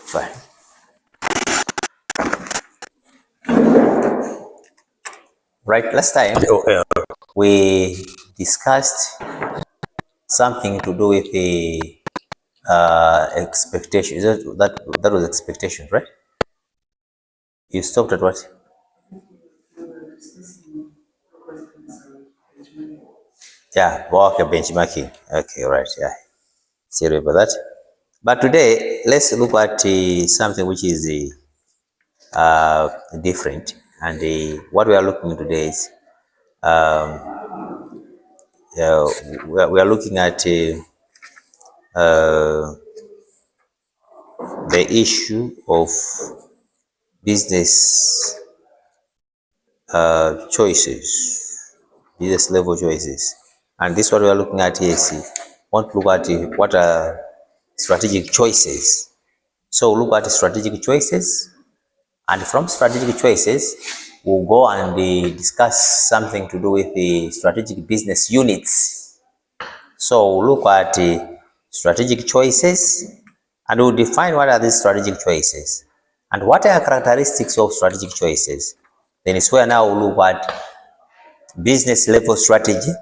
Fine. Right, last time we discussed something to do with the expectation. That was expectation, right? You stopped at what? Yeah, okay, benchmarking. Okay, right, yeah. Sorry about that. But today, let's look at something which is different. And what we are looking at today is we are looking at the issue of business choices, business level choices. And this what we are looking at here is want to look at what are strategic choices. So look at strategic choices, and from strategic choices, we'll go and discuss something to do with the strategic business units. So we'll look at strategic choices, and we'll define what are these strategic choices and what are characteristics of strategic choices. Then it's where now we'll look at business level strategy,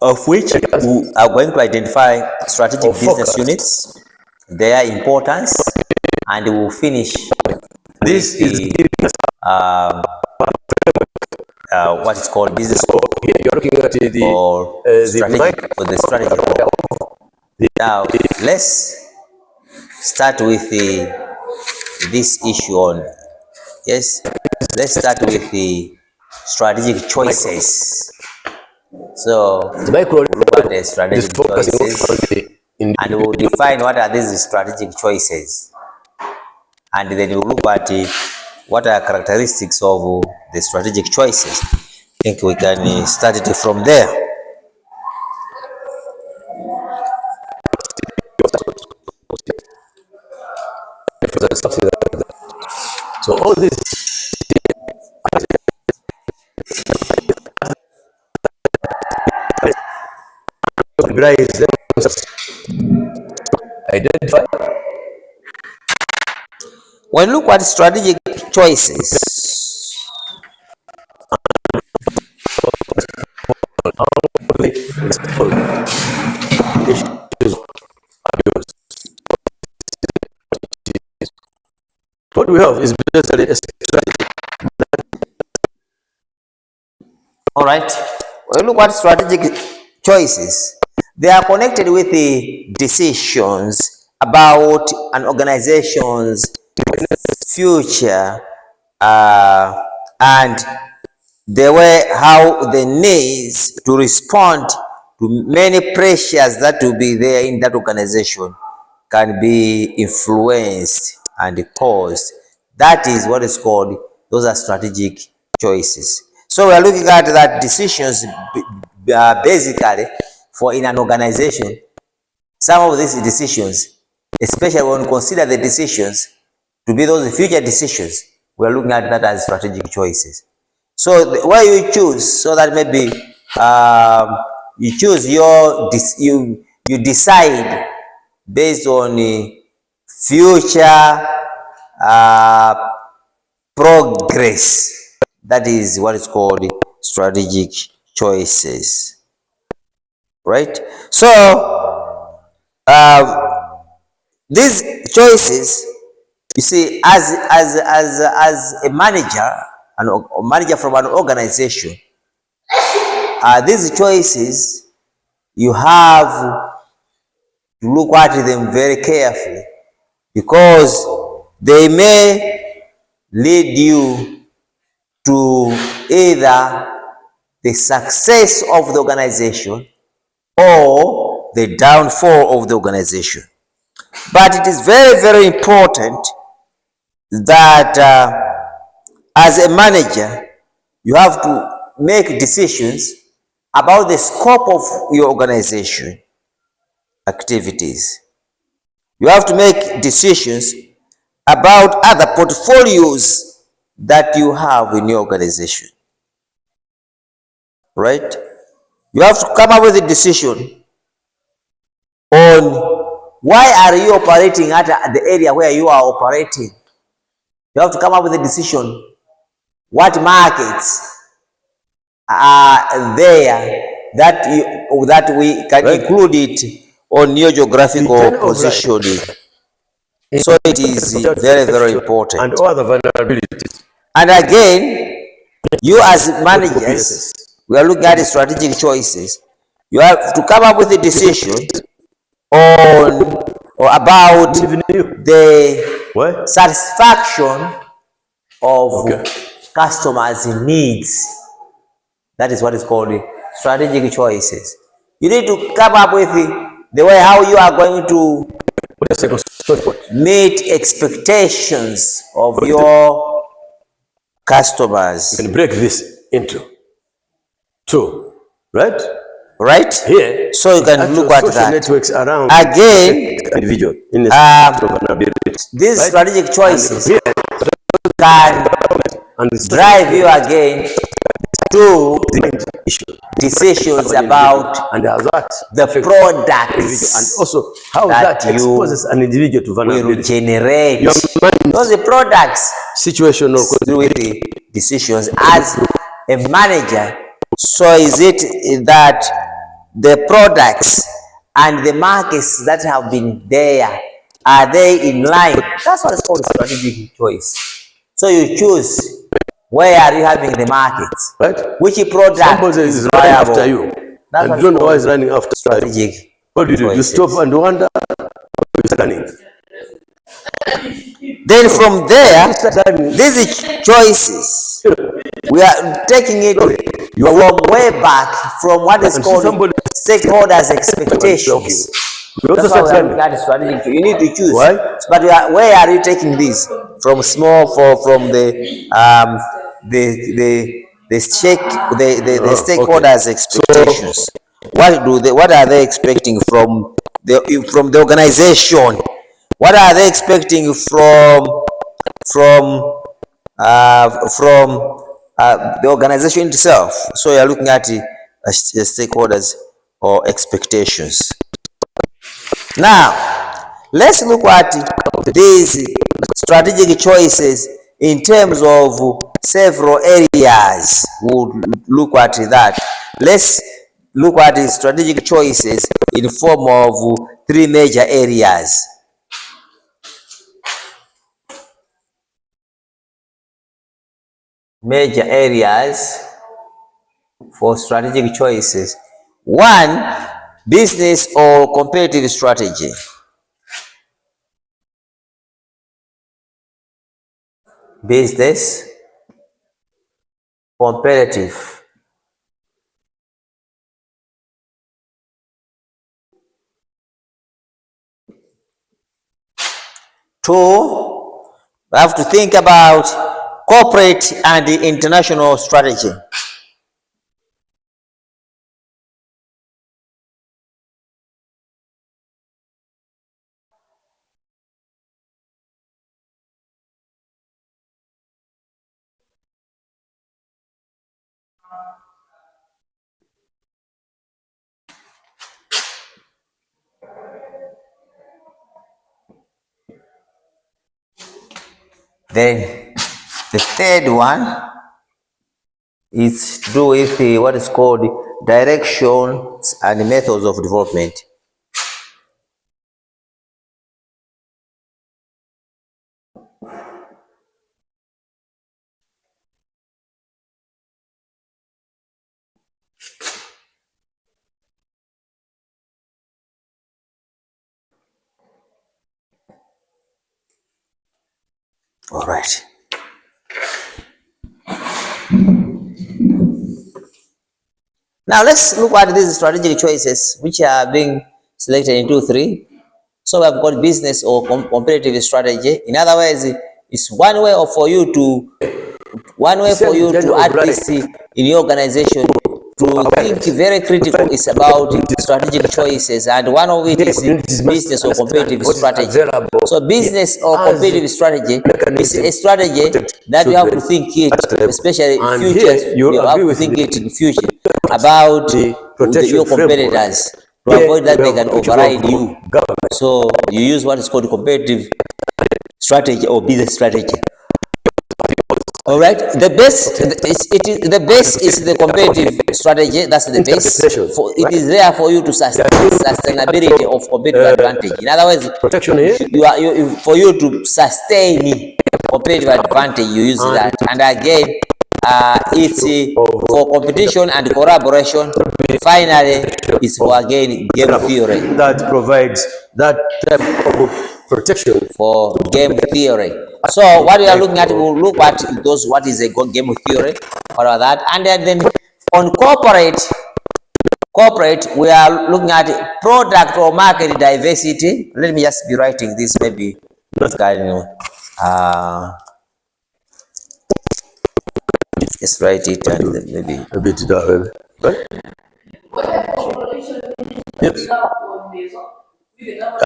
of which we are going to identify strategic business units, their importance, and we'll finish This is what is called business here you're looking at the or strategy or the strategy. Now let's start with this issue on let's start with the strategic choices. So the micro look at the strategic choices in and we'll define what are these strategic choices, and then we'll look at what are characteristics of the strategic choices. I think we can start it from there. something like that. So all this identify When you look at strategic choices, what we have is basically a strategy. all right, when you look at strategic choices, they are connected with the decisions about an organization's future and the way how the needs to respond to many pressures that will be there in that organization can be influenced and caused. That is what is called, those are strategic choices. So we are looking at that decisions basically for in an organization. Some of these decisions, especially when we consider the decisions to be those future decisions, we are looking at that as strategic choices. So where you choose, so that maybe you choose you decide based on future progress. That is what is called strategic choices, right? So these choices, you see, as a manager, a manager from an organization, these choices you have to look at them very carefully, because they may lead you to either the success of the organization or the downfall of the organization. But it is very, very important that as a manager, you have to make decisions about the scope of your organization activities. You have to make decisions about other portfolios that you have in your organization, right? You have to come up with a decision on Why are you operating at the area where you are operating? You have to come up with a decision. What markets are there that we can include it on your geographical positioning? So it is very, very important. And all the vulnerabilities. And again, you as managers, we are looking at strategic choices. You have to come up with a decision on or about the satisfaction of customers' needs. That is what is called strategic choices. You need to come up with the way how you are going to meet expectations of your customers. You can break this into two, right? Right? Here, so you can look at that. Networks around again, individual in these strategic choices can drive you again to decisions about the products and also how that exposes an individual to vulnerability. Will generate those products situational with the decisions as a manager. So is it that the products and the markets that have been there, are they in line? That's what is called strategic choice. So you choose where are you having the market, right? Which product is running after you, that's and you don't know why it's running after strategic. What do you do? You stop and wonder what's running. Then from there, these choices, we are taking it from way back from what is called stakeholders' expectations. That's why we are looking at strategic. You need to choose. Why? But where are you taking this from? From the stakeholders' expectations. What are they expecting from the organization? What are they expecting from the organization itself? So you are looking at the stakeholders or expectations. Now, let's look at these strategic choices in terms of several areas. We'll look at that. Let's look at the strategic choices in form of three major areas. Major areas for strategic choices. One, business or competitive strategy. Business, competitive. Two, we have to think about corporate and international strategy. Then the third one is to do with what is called directions and methods of development. All right. Now let's look at these strategic choices which are being selected in 2-3. So we have got business or competitive strategy. In other words, it's one way for you to add this in your organization to think very critical is about strategic choices, and one of it is business or competitive strategy. So business or competitive strategy is a strategy that you have to think it, especially in future. You have to think it in future about your competitors. to avoid that they can override you. So you use what is called competitive strategy or business strategy. All right. The base is the competitive strategy. That's the base. It is there for you to sustain sustainability of competitive advantage. In other words, protection here. For you to sustain competitive advantage, you use that. And again, it's for competition and collaboration. Finally, it's for again game theory. That provides that type of protection for game theory. So what we are looking at, we'll look at those, what is a game theory, or that, and then on corporate, we are looking at product or market diversity. Let me just be writing this, maybe can just write it and then maybe a bit down, right? Yes.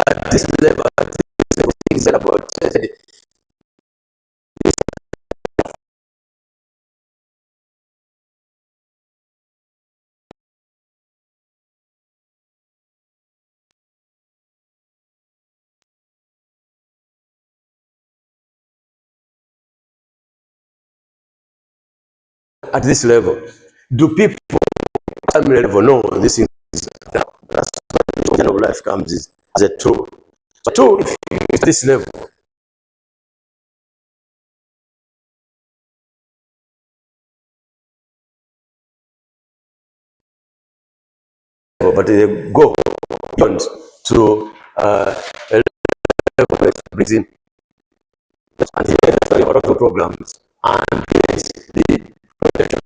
At this level, things about at this level, do people at some level know this is that's what the of life comes as a tool. So tool at this level. But they go beyond to a level that brings in and a lot of programs and the protection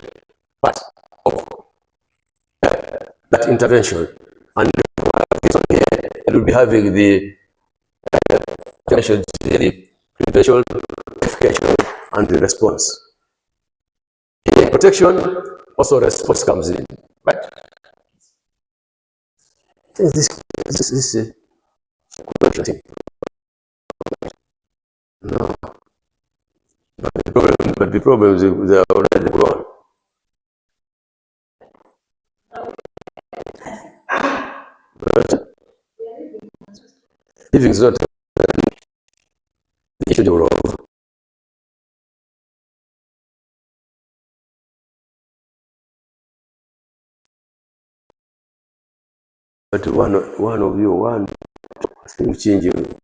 part of that intervention. And this one here, it will be having the intervention, the prevention, notification, and the response. In protection, also response comes in, right? This thing. No, but the problem is they are already gone. But living is not the issue of. But one of you, thing changing.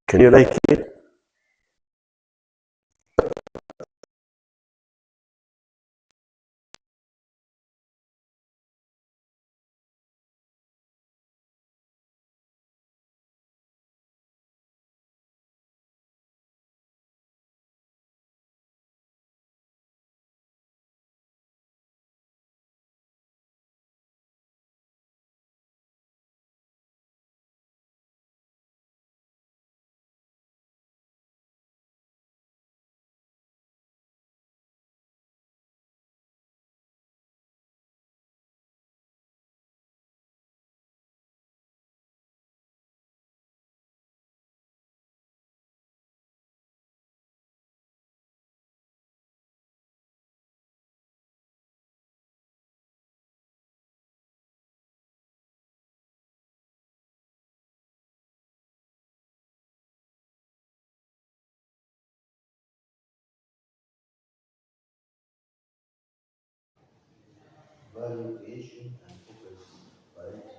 Can you like it? value creation and focus variety.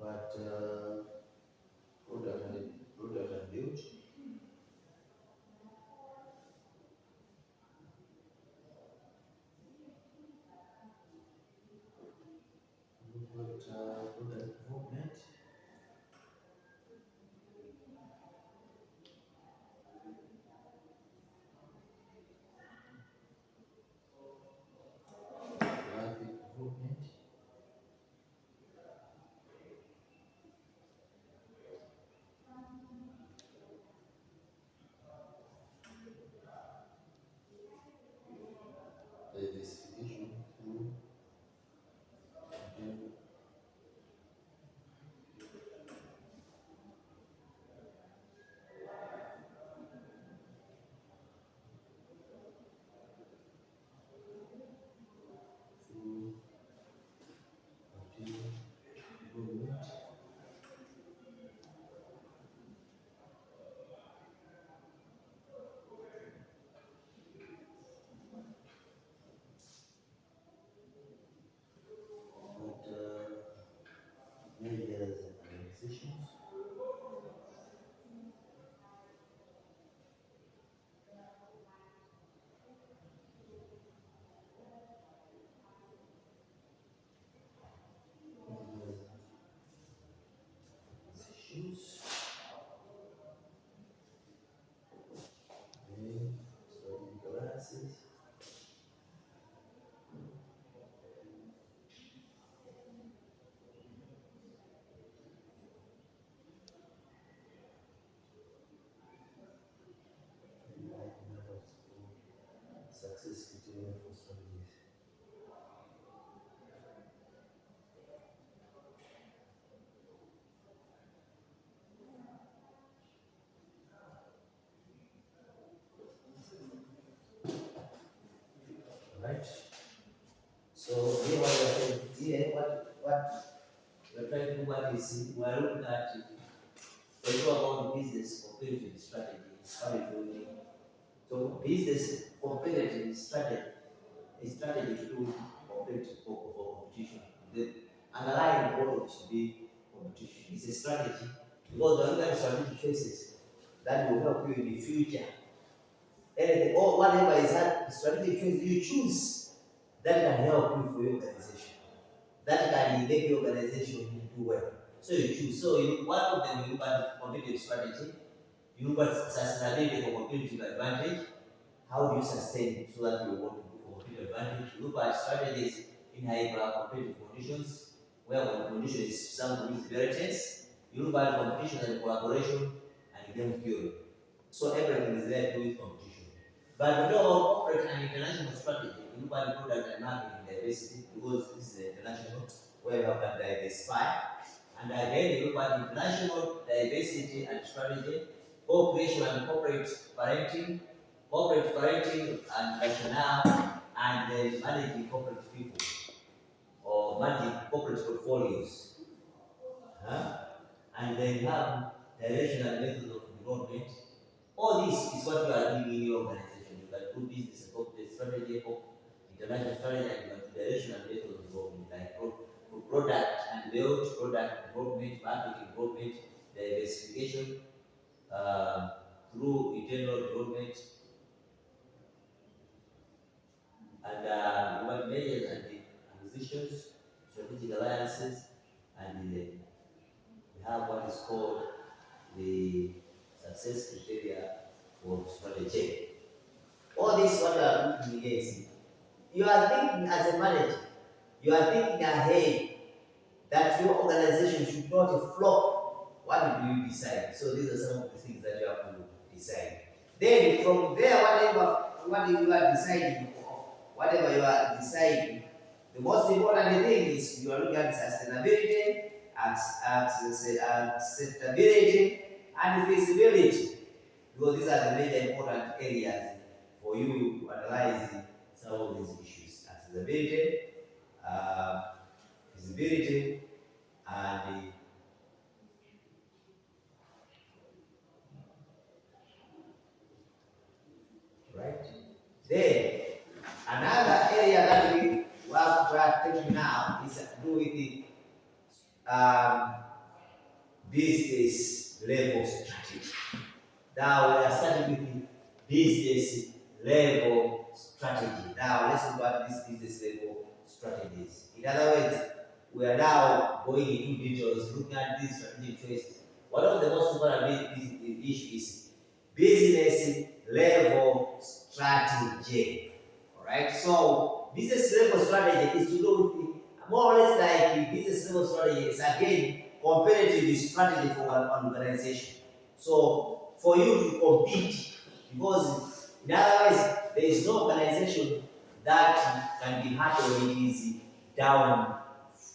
but product and build. Product development. Graphic development. Diversification through continued development. But measures and organizations. Issues. Strategic alliances. Success criteria for strategies. Right. So here what we are saying here, what we're trying to do, what is we are looking at when you about business competitive strategy. How you do it. So business competitive strategy is strategy to do competitive for competition. The underlying goal should be competition. It's a strategy because the other strategic choices that will help you in the future. Anything or whatever is that strategic choice you choose that can help you for your organization. That can make your organization do well. So you choose. So one of them you look at competitive strategy, you look at sustainability for competitive advantage. How do you sustain it so that you want to go for competitive advantage? You look at strategies in high competitive conditions, where the condition is something which is very tense. You look at competition and collaboration and game theory. So everything is there to do with competition. But we talk about corporate and international strategy. We look at product and marketing diversity because this is international where we have to diversify. And again, you look at international diversity and strategy, co-creation and corporate parenting and rationale, and managing corporate people or managing corporate portfolios. Huh? And then you have direction and methods of development. All this is what you are doing in your organization. You can do business and corporate strategy, international strategy, and you can do direction and methods of development, like product and build, product development, marketing development, diversification, through internal development, and what measures and the acquisitions, strategic alliances, and we have what is called the success criteria for strategy. All this what you are looking against. You are thinking as a manager, you are thinking ahead that your organization should not flop. What do you decide? So these are some of the things that you have to decide. Then from there, what you are deciding, whatever you are deciding, the most important thing is you are looking at sustainability, acceptability, and feasibility. Because these are the major important areas for you to analyze some of these issues. Accessibility, feasibility, and right. Then another area that we are taking now is to do with the business level strategy. Now we are starting with the business level strategy. Now let's look at this business level strategies. In other words, we are now going into details, looking at these strategic choices. One of the most important issues is business level strategy. All right. So business level strategy is to do with more or less like the business level strategy is again comparative strategy for an organization. So for you to compete, because in other words, there is no organization that can be handled when it is down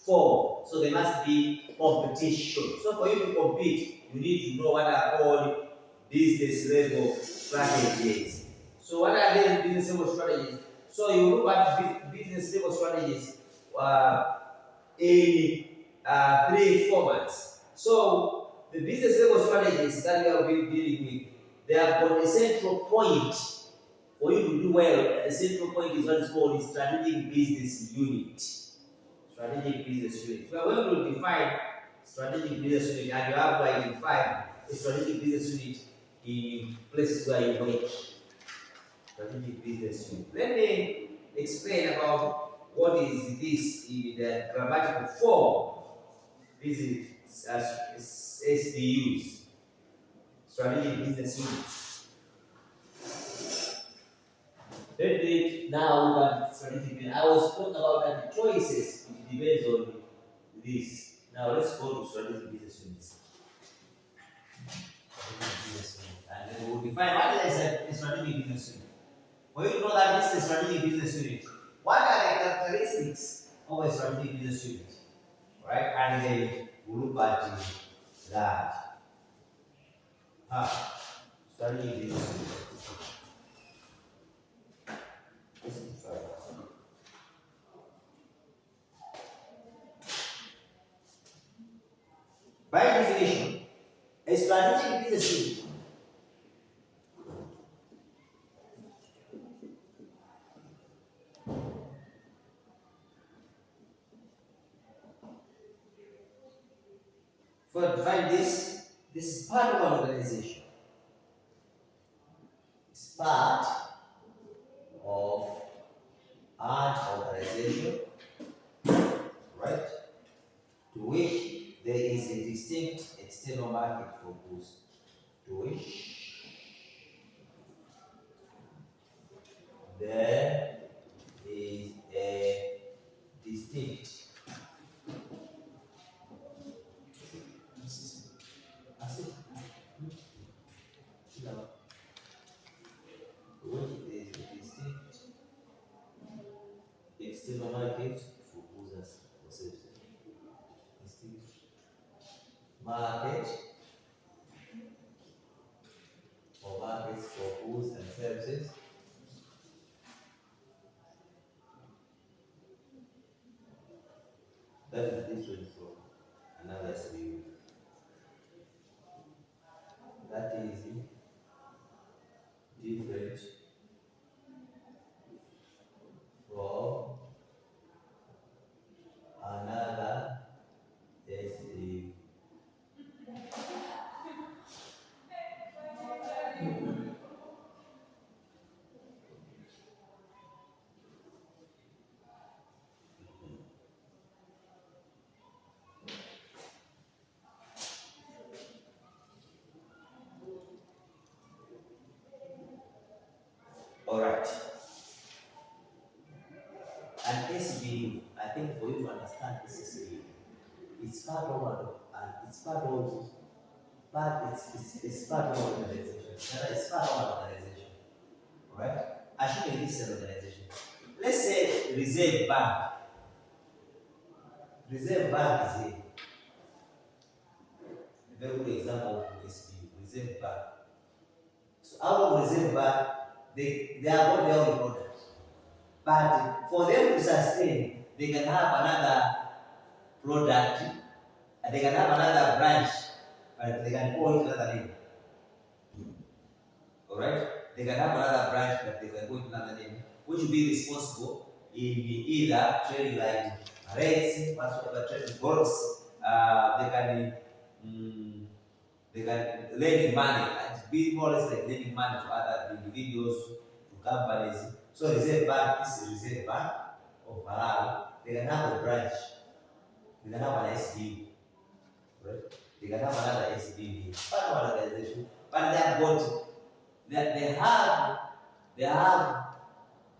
form. So there must be competition. So for you to compete, you need to know what are called business level strategies. So what are these business level strategies? So you look at business level strategies in three formats. So the business level strategies that we have been dealing with, they have got a central point for you to do well. The central point is what is called the strategic business unit. Strategic business unit. We are going to define strategic business unit, and you have to identify a strategic business unit in places where you work. Strategic business unit. Let me explain about what is this in the grammatical form. This is SBUs, strategic business units. Let me now look at strategic business. I was talking about that the choices, it depends on this. Now let's go to strategic business units. And then we will define what is a strategic business unit. For you to know that this is a strategic business unit, what are the characteristics of a strategic business unit? Right? And then we look at that. Strategic business unit. By definition, a strategic business unit for define this is part of an organization. It's part of an organization, right? To which there is a distinct external market for goods. To which there is a distinct external market for goods and services. Distinct market or markets for goods and services. That is different from another SBU. That is different from another SBU. All right. An SBU, I think for you to understand this SBU, it's part of it's part of, but it's part of an organization. It's part of an organization. All right? Assuming this is an organization. Let's say Reserve Bank. Reserve Bank is a very good example of SBU, Reserve Bank. So out of Reserve Bank, they are got their own product. But for them to sustain, they can have another product, and they can have another branch, but they can call it another name. Alright? They can have another branch, but they can call it another name, which will be responsible in either trading like rates, whatsoever trading goals, they can they can lend money and be more or less like lending money to other individuals, to companies. So Reserve Bank, this is Reserve Bank of Malawi. They can have a branch. They can have an SBU, right? They can have another SBU, part of an organization, but they have got they have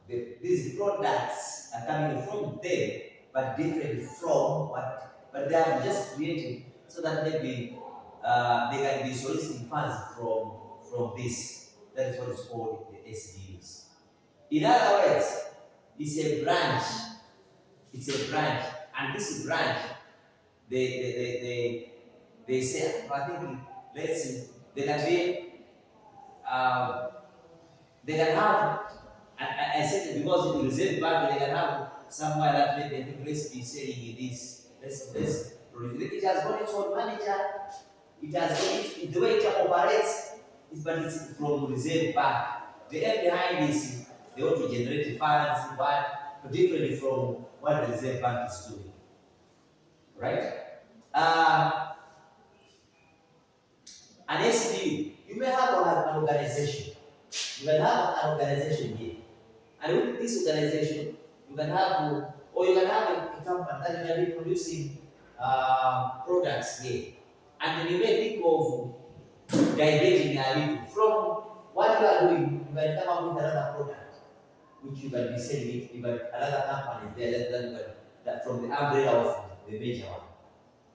these products are coming from them, but different from what, but they are just created so that maybe they can be soliciting funds from this. That is what is called the SDUs. In other words, it's a branch. It's a branch, and this branch, they say, I think, let's see, they can be, they can have, I said because in Reserve Bank they can have somewhere that maybe I think let's be saying this. Let's it has got its own manager. It has got its, the way it operates, but it's from Reserve Bank. The aim behind this, they want to generate funds, but differently from what the Reserve Bank is doing, right? An SBU, you may have an organization. You can have an organization here. And with this organization, you can have, or you can have a company that can be producing products here. And then you may think of diverting a little from what you are doing. You can come up with another product, which you can be selling it. You can another company there that from the umbrella of the major one.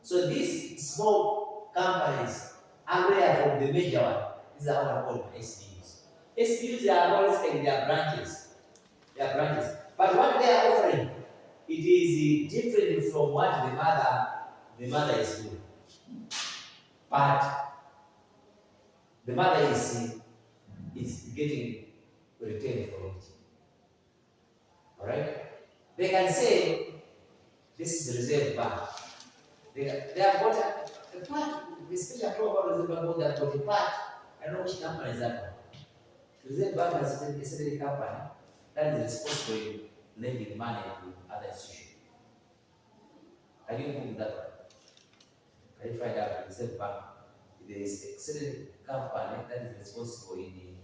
So these small companies, umbrella from the major one, these are what are called SBUs. SBUs are always like their branches. Their branches. But what they are offering, it is different from what the mother is doing. But the mother is getting return from it. Alright? They can say this is Reserve Bank. They have got a part, especially about Reserve Bank, they have got a part. I don't know which company is that one. Reserve Bank has a certain company that is responsible for lending money to other institutions. Can you move that one? Can you find out Reserve Bank? There is a certain company that is responsible in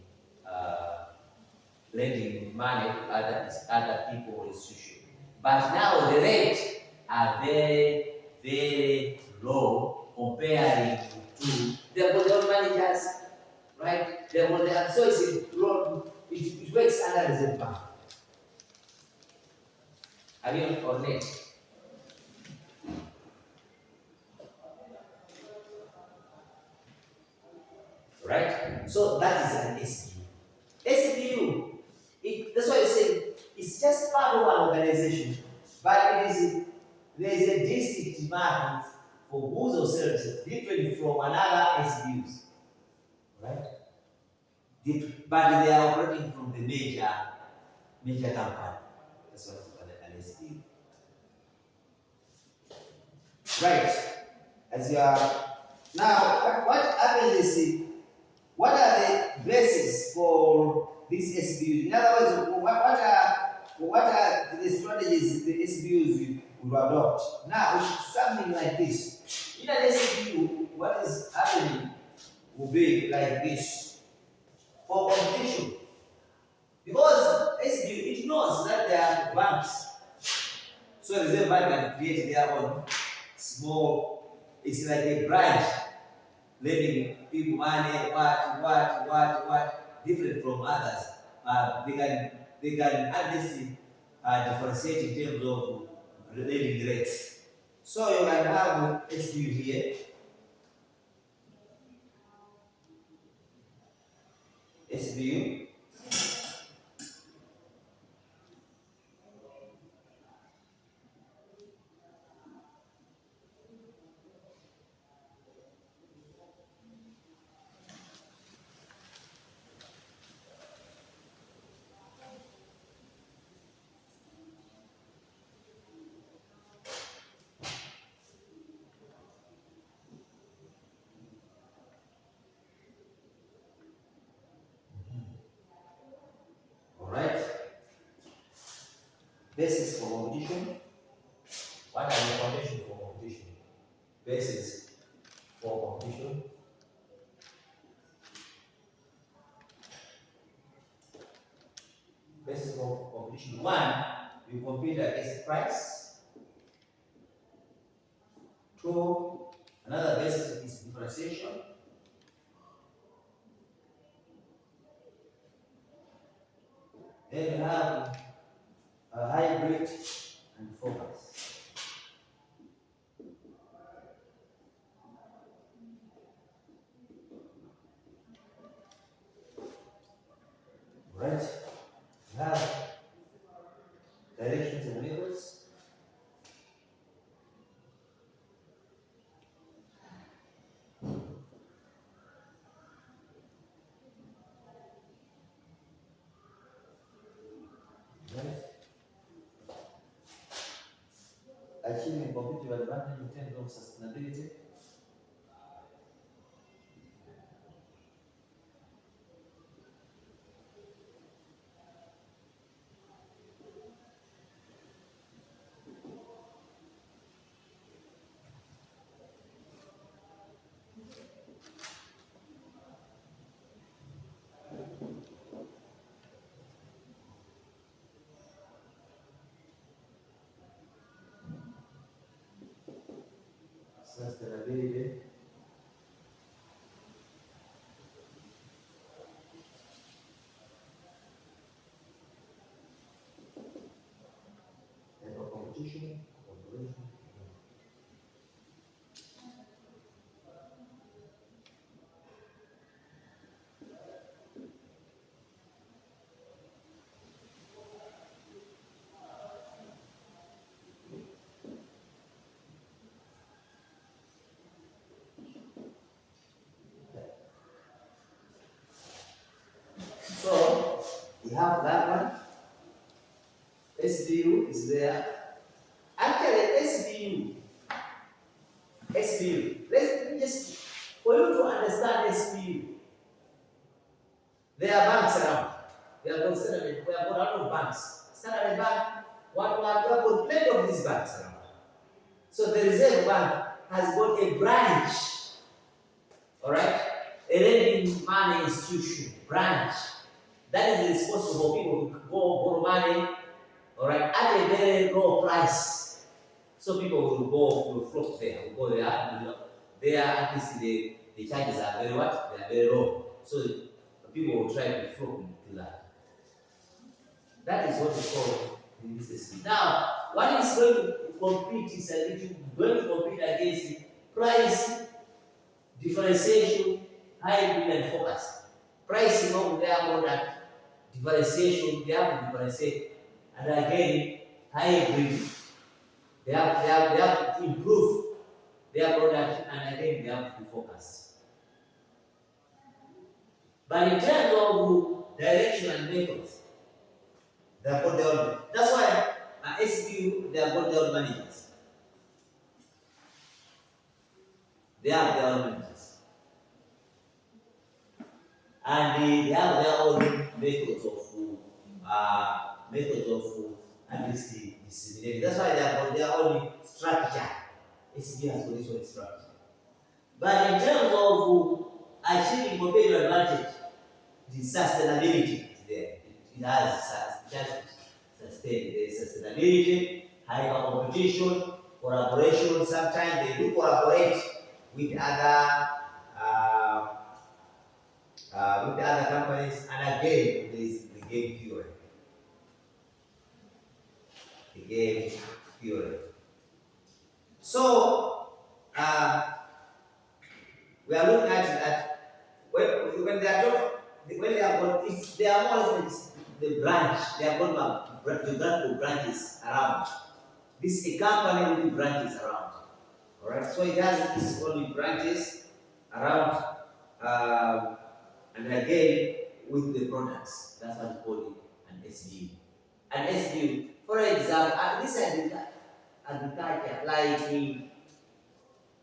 lending money to other people or institutions. But now the rates are very, very low comparing to the own managers, right? So it works under Reserve Bank. Are you on net? Right? So that is an SBU. SBU, that's why I say it's just part of an organization, but there is a distinct market for goods or services different from another SBUs. Right? But they are operating from the major company. That's what an SBU. Right. As you are now, what happens is, what are the basis for this SBU? In other words, what are the strategies the SBUs will adopt? Now, something like this. In an SBU, what is happening will be like this for competition. Because SBU, it knows that there are banks. So the Reserve Bank can create their own small, it's like a branch, lending people money, what, different from others. They can obviously differentiate in terms of lending rates. So you can have SBU here, SBU. Alright. Basis for competition. What are the foundation for competition? Basis for completion. Basis of completion. One, you compute against price. Two, another basis is differentiation. Then you have a hybrid and focus. Right? You have directions and methods. Right? Achieving competitive advantage in terms of sustainability. Sustainability. And for competition, collaboration. So we have that one. SBU is there. Actually, SBU. Let me just, for you to understand SBU, there are banks around. We have got a lot of banks. Standard Bank, we have got plenty of these banks around. So the Reserve Bank has got a branch, all right, a lending money institution branch that is responsible for people to go borrow money, all right, at a very low price. So people will flock there, will go there. There, at least the charges are very what? They are very low. So people will try to flock to that. That is what we call in business. Now, what is going to compete is going to compete against price, differentiation, hybrid, and focus. Pricing of their product, differentiation, they have to differentiate, and again, hybrid, they have to improve their product, and again, they have to focus. But in terms of direction and methods, they have got their own. That's why SBU, they have got their own managers. They have their own managers. And they have their own methods of at least disseminating. That's why they have got their own structure. SBU has got its own structure. But in terms of achieving competitive advantage, the sustainability is there. It has sustained. There is sustainability, hyper competition, collaboration. Sometimes they do collaborate with other companies, and again, there is the game theory. The game theory. So we are looking at that when they are talking, when they are got, if they are more or less the branch, they are got geographical branches around. This is a company with branches around. All right, so it has its own branches around, and again with the products. That's what we call it an SBU. An SBU, for example, at this agriculture, like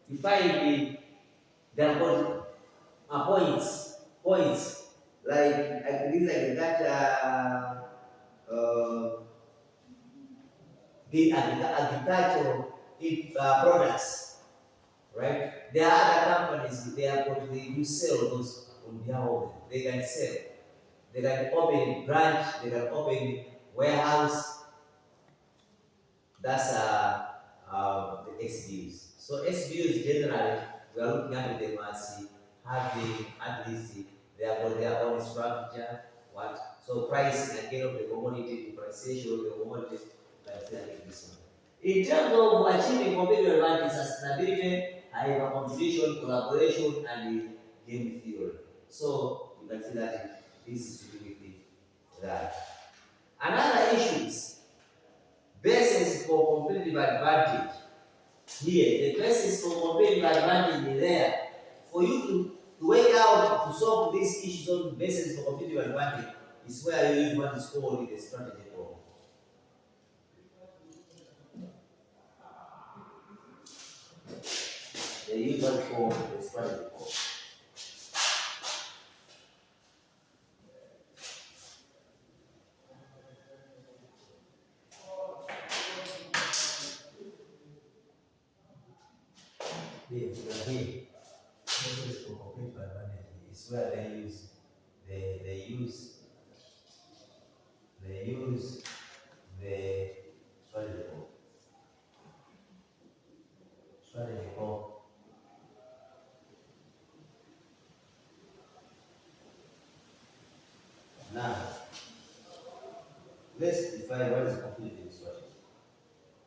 you find there are points, like this agriculture, the agricultural products. right? There are other companies, they do sell those on behalf of them. They can sell. They can open branch, they can open warehouse. That's the SBUs. So SBUs generally, we are looking at them as having at least they have got their own structure. What? So pricing again of the commodity, differentiation of the commodity, like this one. In terms of achieving competitive advantage, sustainability, hyper competition, collaboration, and game theory. So you can see that this is to do with that. Another issue is basis for competitive advantage. Here, the basis for competitive advantage is there. For you to work out to solve these issues on basis for competitive advantage is where you use what is called the strategy problem. They use what is called the strategy problem. Here, basis for competitive advantage is where they use the strategy problem. Strategy problem. Now, let's define what is competitive strategy.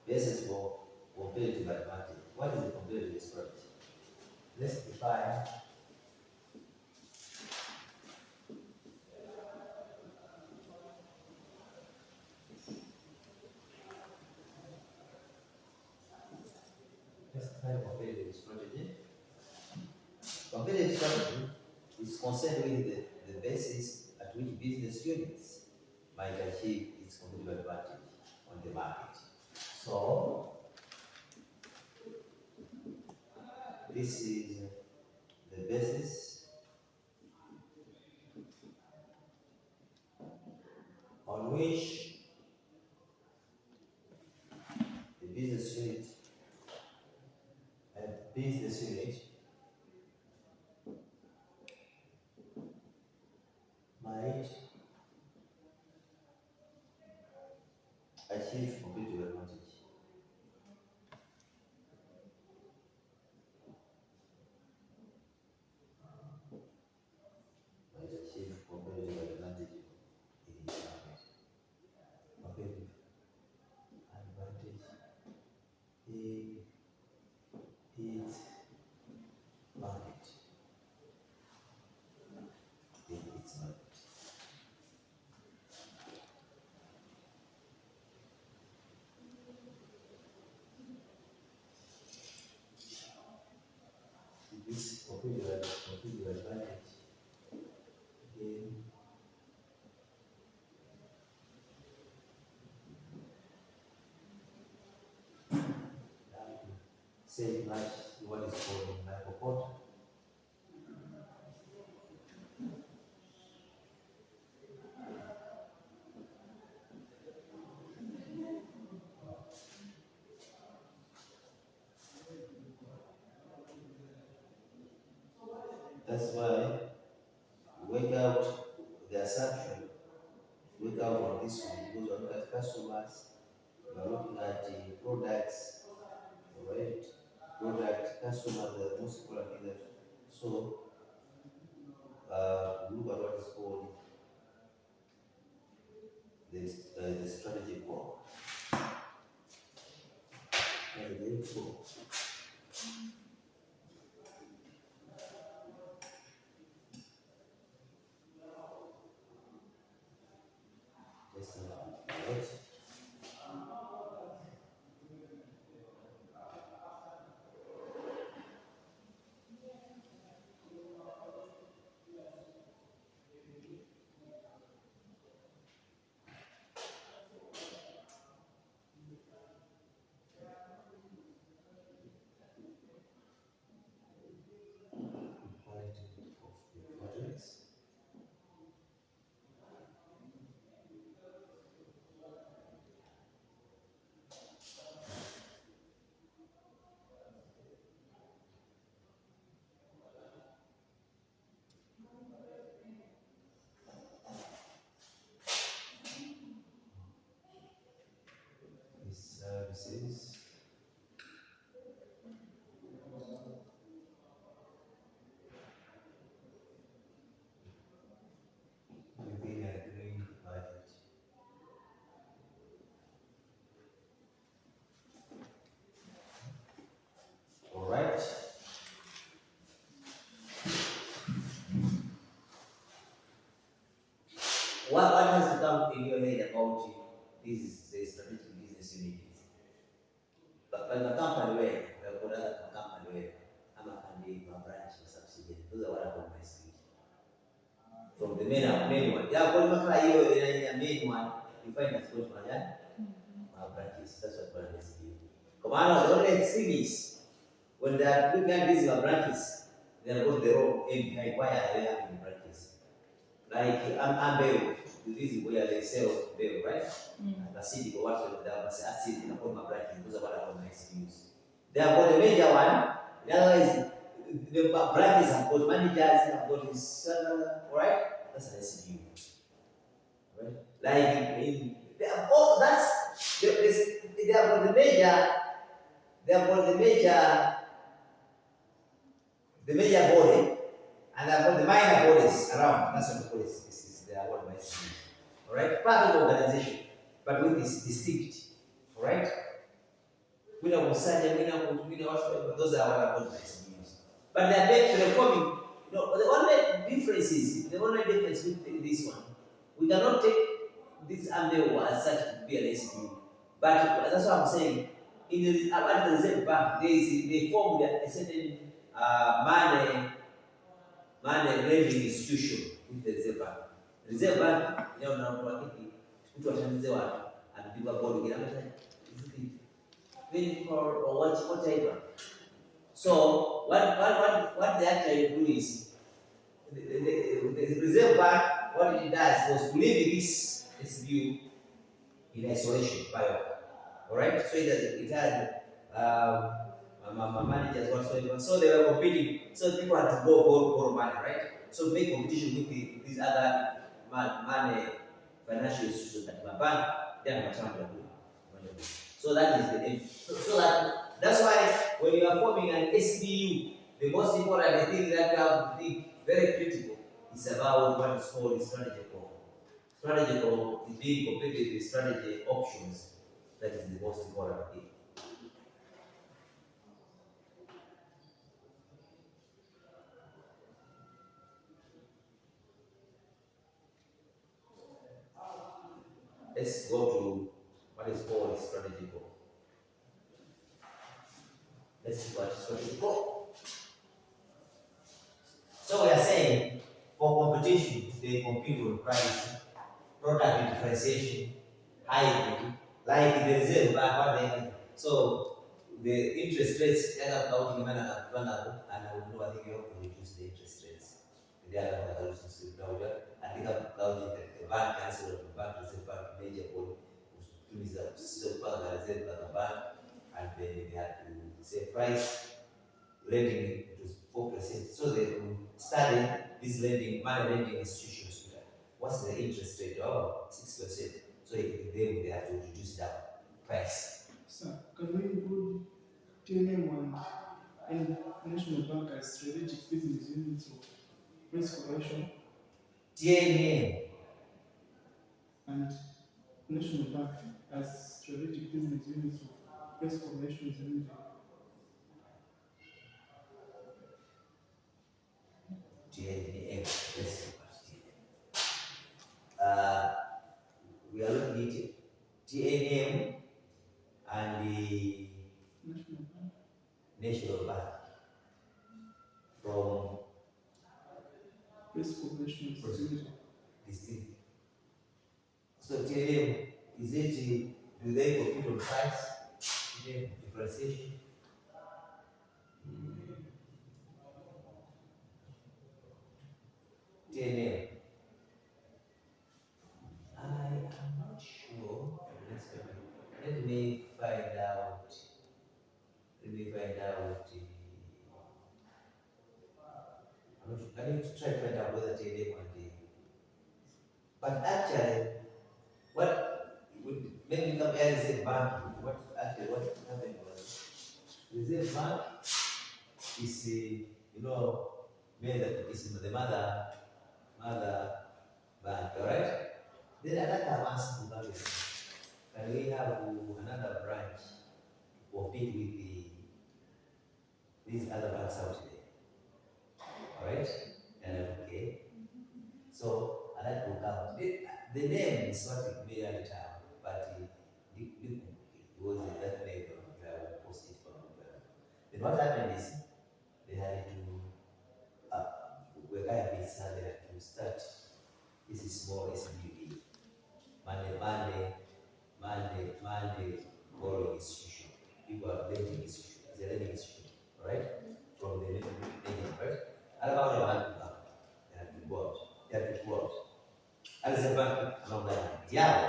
Basis for competitive advantage. What is a competitive strategy? Let's define. Let's define competitive strategy. Competitive strategy is concerned with the basis at which business units might achieve its competitive advantage on the market. So this is the basis on which the business unit and business unit might achieve competitive advantage. Might achieve competitive advantage in its market. Competitive advantage in its market. In its market. This competitive advantage in say much what is called microport. That's why we work out the assumption, work out on this one because we look at customers, we are looking at the products, right? Product, customers are the most important thing. So look at what is called the strategy core. And therefore, right? Quality of the projects. this is the strategic business unit. But the company where we have got other company where I'm a branch or subsidiary. Those are what I call my speech. From the main one. Yeah, kwa maka hiyo ina main one, you find as good one, yeah? Branches. That's what branches do. Come on, the only thing is when they are looking at these branches, they are going the wrong end behind. Why are they having branches? Like I'm bail. This is where they sell bail, right? And acid or what they have acid in all my branches. Those are what I call my SKUs. They have got the major one. The other is the branches have got managers, have got this, right? That's an SKU, right? Like they have all that's they have got the major. They have got the major body, and I've got the minor bodies around. That's what the bodies is. They are what my SKUs. All right, part of the organization, but with this distinct. All right, we know Musaja, we know what those are what I call my SKUs. But they are back to the coming. The only difference is with this one. We cannot take this umbrella as such to be an SKU. But that's what I'm saying. In the at the Reserve Bank, they formed a certain money lending institution with the Reserve Bank. The Reserve Bank, mtu atanze watu anapigwa bodi kila mtu or whatever. So what they actually do is the Reserve Bank, what it does was to leave this view in isolation by all right. So it had managers whatsoever. So they were competing. So people had to borrow money, right? So make competition with these other money financial institutions that the bank then so that is the aim. So that's why when you are forming an SBU, the most important thing that you have to think very critical is about what is called strategy goal. Strategy goal is being completed with strategy options. That is the most important thing. Let's go to what is called strategy goal. Let's see what is strategy goal. So we are saying for competition, they compete on price, product differentiation, hybrid, like the Reserve Bank, what they so the interest rates end up out in manner and I will know I think you have to reduce the interest rates. The other solutions to I think I'm the bank cancel the bank Reserve Bank major body is the Reserve Bank and then they had to say price lending to 4%. So they will study these money lending institutions. What's the interest rate? Oh, 6%. So they have to reduce that price. Sir, can we include TNM and National Bank as strategic business units of risk correction? TNM and National Bank as strategic business units of risk correction unit. TNM. Yes. We are looking at TNM and the National Bank from risk correction unit. Distinct. So TNM, is it, do they compete on price? Differentiation? TNM. I am not sure. Let me find out. I need to try to find out whether TNM and the. But actually, what would make me compare Reserve Bank? What happened was Reserve Bank is is the mother bank, all right? Then another mass bank. Can we have another branch to compete with these other banks out there? All right? And okay. So that will come. The name is what we made at the time, but it's harder to start. This is small SBD. Monday borrowing institution. People are lending institution. It's a lending institution, right? From the lending, right? And about your hand to bank. They have to go out. They have to go out. And it's a bank along that line. Yeah.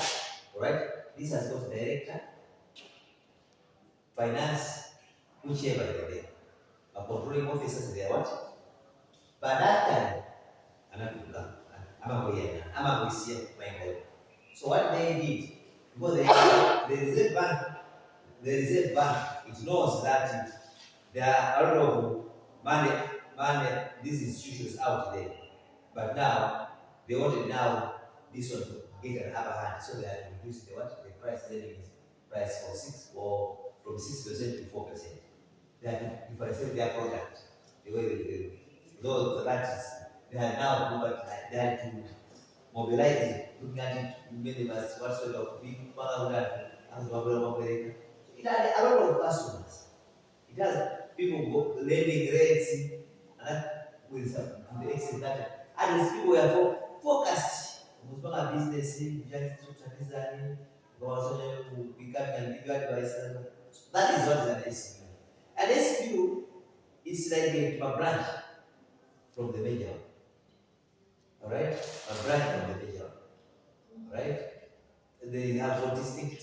Alright? This has got director, finance, whichever they're there. A controlling officers they are what? But that time, I'm a so what they did, because the Reserve Bank, it knows that there are a lot of money, these institutions out there. But now, they wanted now this one to get an upper hand, so they are reducing the price lending price from 6% to 4%. They have to differentiate their product, the way those branches, they are now they have to mobilize it, looking at it, minimize what sort of big power as operator. It has a lot of customers. It has people lending rates and with to the extent that and these people were focused on business, design, also becoming an individual advisor. That is what an SQ. An SQ is like a branch from the major one. Alright? A branch from the major one. Right? They have no distinct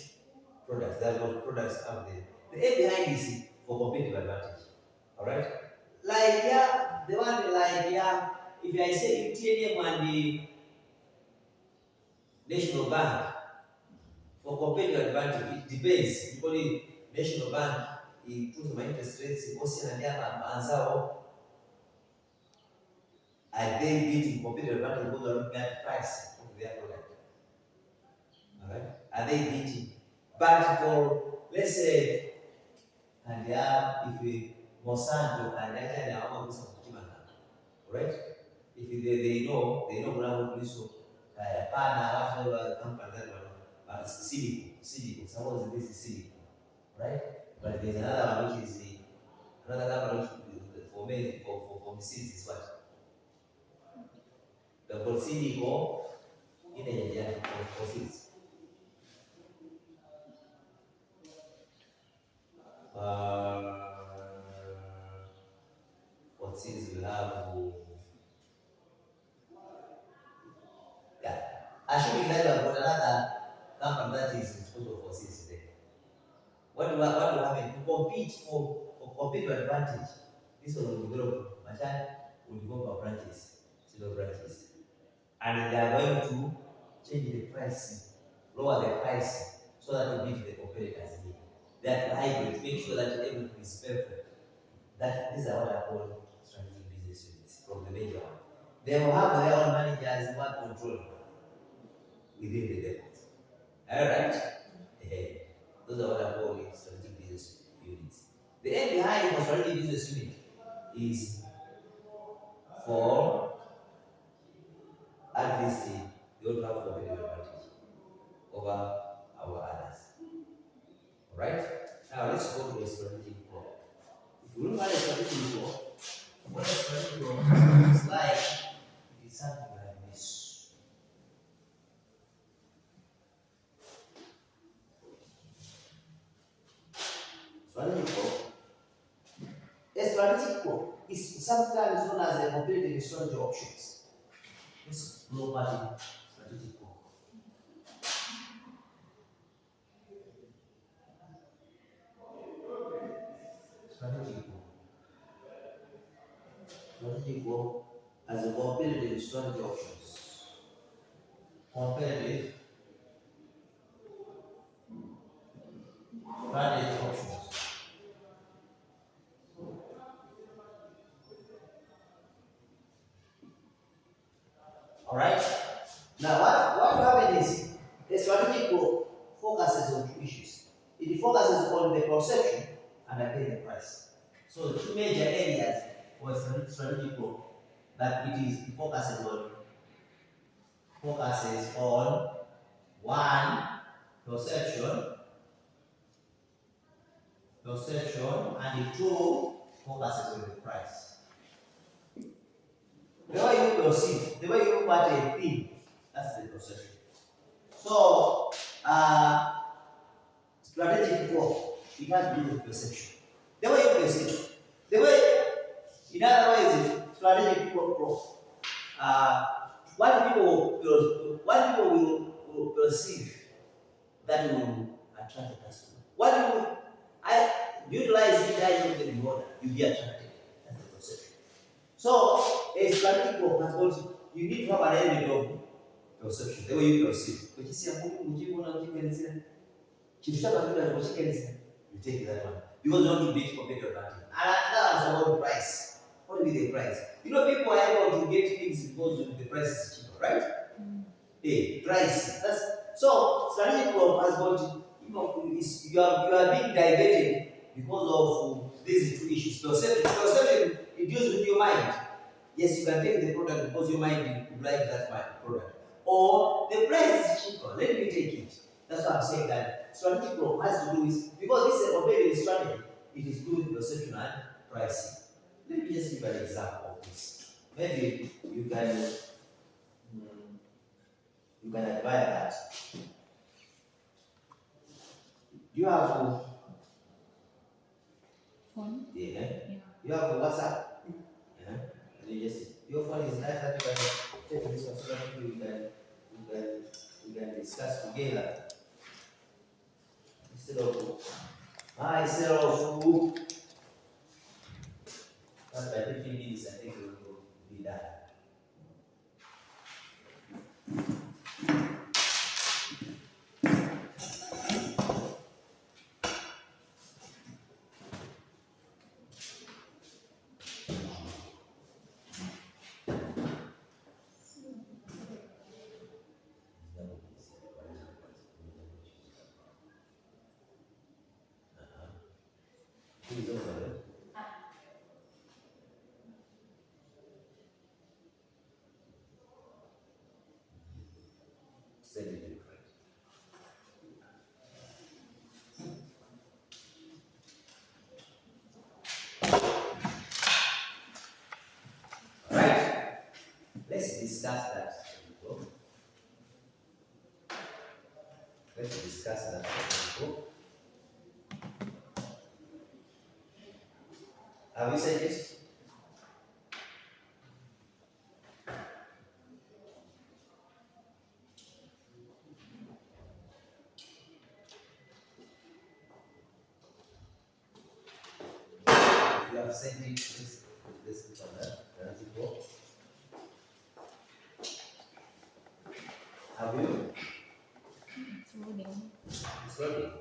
products. There are no products out there. The aim behind is for competitive advantage. Alright? Like yeah, the one like yeah, if I say UTNM and the National Bank for competitive advantage, it depends. Because National Bank improves my interest rates, also and are they beating competitive advantage because they're looking at the price of their product? Alright? Are they beating? But for let's say and if we Monsanto and actually our right? If they know ground police pana whatever company that one, but Silico, suppose this is Silico, right? But there's another one which is another one which for me for the seeds is what? The called Silico in a for seeds. What seeds we have? Yeah. Assuming that you have got another company that is responsible for sales there. What do happen? To compete for competitive advantage, this one will develop, Machan will develop branches, single branches. And they are going to change the price, lower the price, so that it beat the competitors need. That hybrid, make sure that everything is perfect. That these are what I call strategic business units from the major one. They will have their own managers who are controlling within the depot. Alright? Those are what I call strategic business units. The end behind the strategic business unit is for at least they don't have competitive advantage over our others. Alright? Now let's go to a strategic goal. If we look at a strategic goal, what a strategic goal looks like, it is something like this. Strategic goal. A strategic goal is sometimes known as a competitive strategy options. It's globally strategic goal. Strategic goal. Strategic goal as a competitive strategy options. Competitive strategy options. Alright? Now what happens is a strategic goal focuses on two issues. It focuses on the perception and again the price. So the two major areas for a strategic goal that it focuses on one perception, and the two focuses on the price. The way you perceive, the way you look at a thing, that's the perception. So, strategic growth, it has to do with perception. The way you perceive, the way, in other ways, strategic growth. What people will perceive that will attract the customer. What I utilize the eyes of the beholder, you be attracted. That's the perception. So, a strategic growth has got, you need to have an element of perception, the way you perceive. But you see, you take that one. Because you want to beat competitor advantage. And that's about price. What will be the price? You know, people are able to get things because the price is cheaper, right? Price. That's so strategic growth has got, you are being diverted because of these two issues. Perception, it deals with your mind. Yes, you can take the product because your mind you like that product. Or the price is cheaper. Let me take it. That's why I'm saying that strategic growth has to do with, because this is a competitive strategy, it is good with perception and pricing. Let me just give an example of this. Maybe you can admire that. You have phone. yeah. You have WhatsApp. Yeah. And you just, your phone is nice that you can take this one so that we can discuss together. Instead of that's by 15 minutes, I think it will be done. Who's over there? Send it to your friend. Alright, let's discuss that. Let's discuss that. Have you said it? If you have sent it, let's click on that. Does it go? Have you? It's loading. It's working.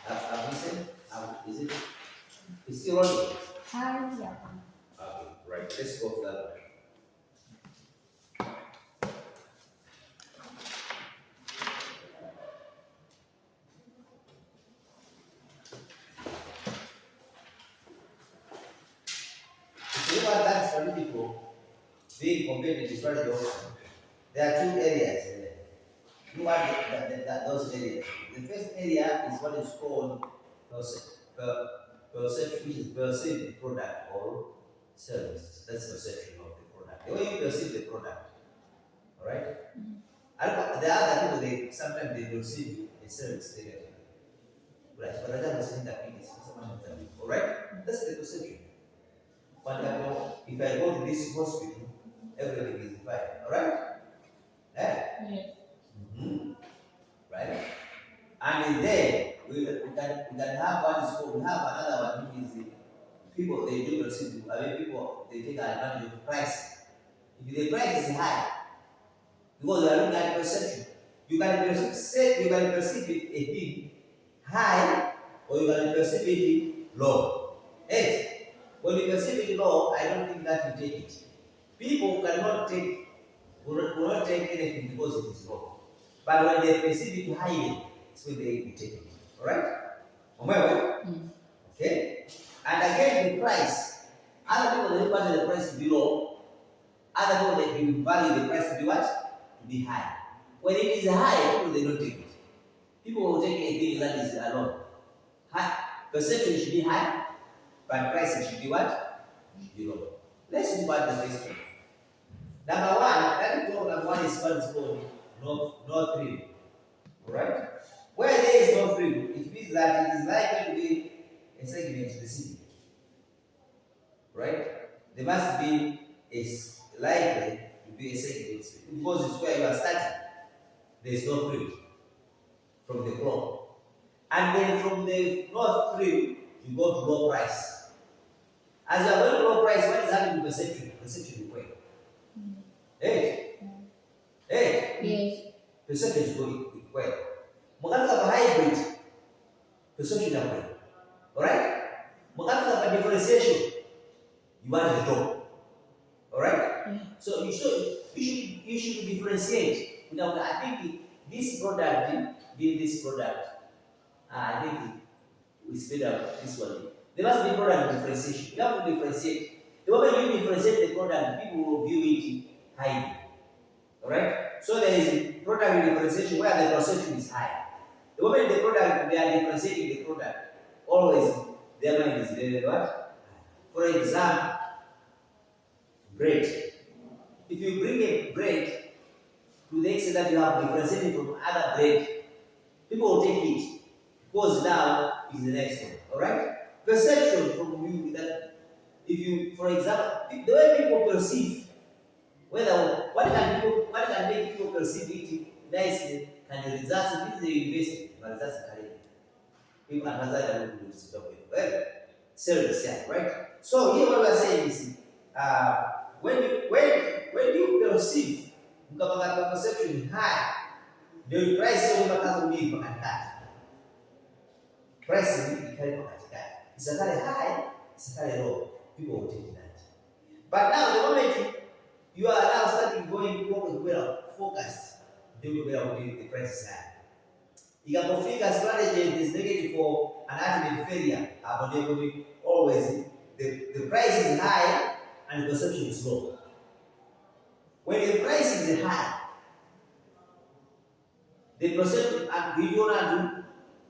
Have you sent? Is it? It's still running. Yeah. Okay, right. Let's go to that one. If you look at that strategy for being competitive strategy also, there are two areas in there. Look at those areas. The first area is what is called perception, which is perceived product or service. That's perception of the product. The way you perceive the product. Alright? And the other people, they sometimes they perceive a service negatively. Right? But I was saying that it is so much of them. Alright? That's the perception. But if I go to this hospital, everything is fine. Alright? Yeah? Yes. Right? And then we can have what is called, we have another one which is the people they do perceive, people they take advantage of price. If the price is high, because they are looking at perception, you can perceive it a bit high or you can perceive it low. Hey, when you perceive it low, I don't think that you take it. People will not take anything because it is low. But when they perceive it highly, it's when they take it. Alright? Okay? And again, the price. Other people they value the price to be low. Other people they value the price to be what? To be high. When it is high, people they don't take it. People will take anything that is low. High. Perception should be high, but price should be what? Should be low. Let's move at the first one. Number one, that is number one is what is called no thrill. Alright? Where there is no thrill, it means that it is likely to be a segment specific. Right? There must be likely to be a segment because it's where you are starting. There is no thrill from the clock. And then from the no thrill, you go to low price. As you are going to low price, what is happening to perception? Perception is going. Hey? Yes. Perception is going well. Mukafika hybrid, perception is going. Alright? Mukafika differentiation, you want the top. Alright? So you should differentiate. Now, I think this product, I think we sped up this one. There must be product differentiation. You have to differentiate. The moment you differentiate the product, people will view it highly. Alright? So there is product differentiation where the perception is high. The moment the product, they are differentiating the product, always their mind is very what? For example, bread. If you bring a bread to the extent that you have differentiated from other bread, people will take it because now is the next one. Alright? Perception from you that if you, for example, the way people perceive whether what can make people perceive it nicely can result in the investment, but that's correct. People are not going to stop it. Well, self, right? So here what we are saying is when you perceive the perception is high, the price will not be pakati. Price will be carried pakati. It's a very high, it's a very low. People will take that. But now the moment you are now starting going focused, they will be able to the price is high. You can configure strategy is negative for an ultimate failure, but they will be always the price is high and the perception is low. When the price is high, the perception and we don't have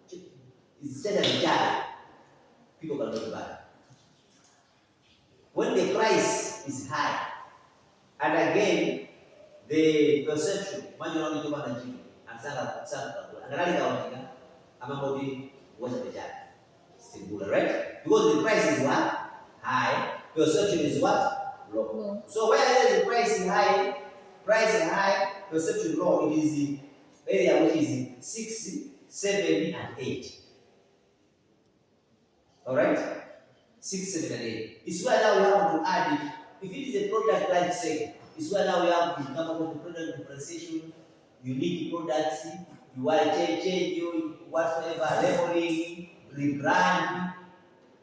to is set as a people cannot buy. When the price is high, and again the perception, manyo nito ba nanjini, ansanga angalali kawatika, amabodi was a judge. Singular, right? Because the price is what? High. Perception is what? Low. So where the price is high, perception low, it is the area which is 6, 7, and 8. Alright? 6, 7, and 8. It's where now we have to add it. If it is a product life cycle, it's where now we have to come up with the product differentiation, unique products, you want to change whatever, labeling, rebrand.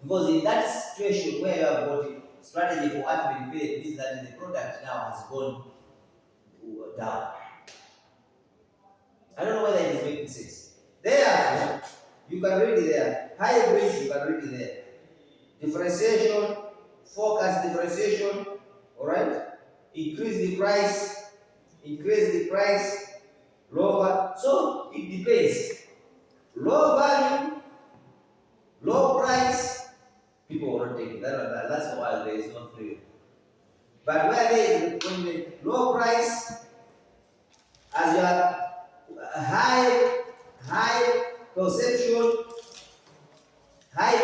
Because in that situation where you have got a strategy for ultimate failure, it means that the product now has gone down. I don't know whether it is making sense. Therefore, you can read it there. Hybrid, you can read it there. Differentiation, focus differentiation, alright? Increase the price, lower. So it depends. Low value, low price, people will not take it. That's why there is no free. But where there is when the low price, as you are high perception, high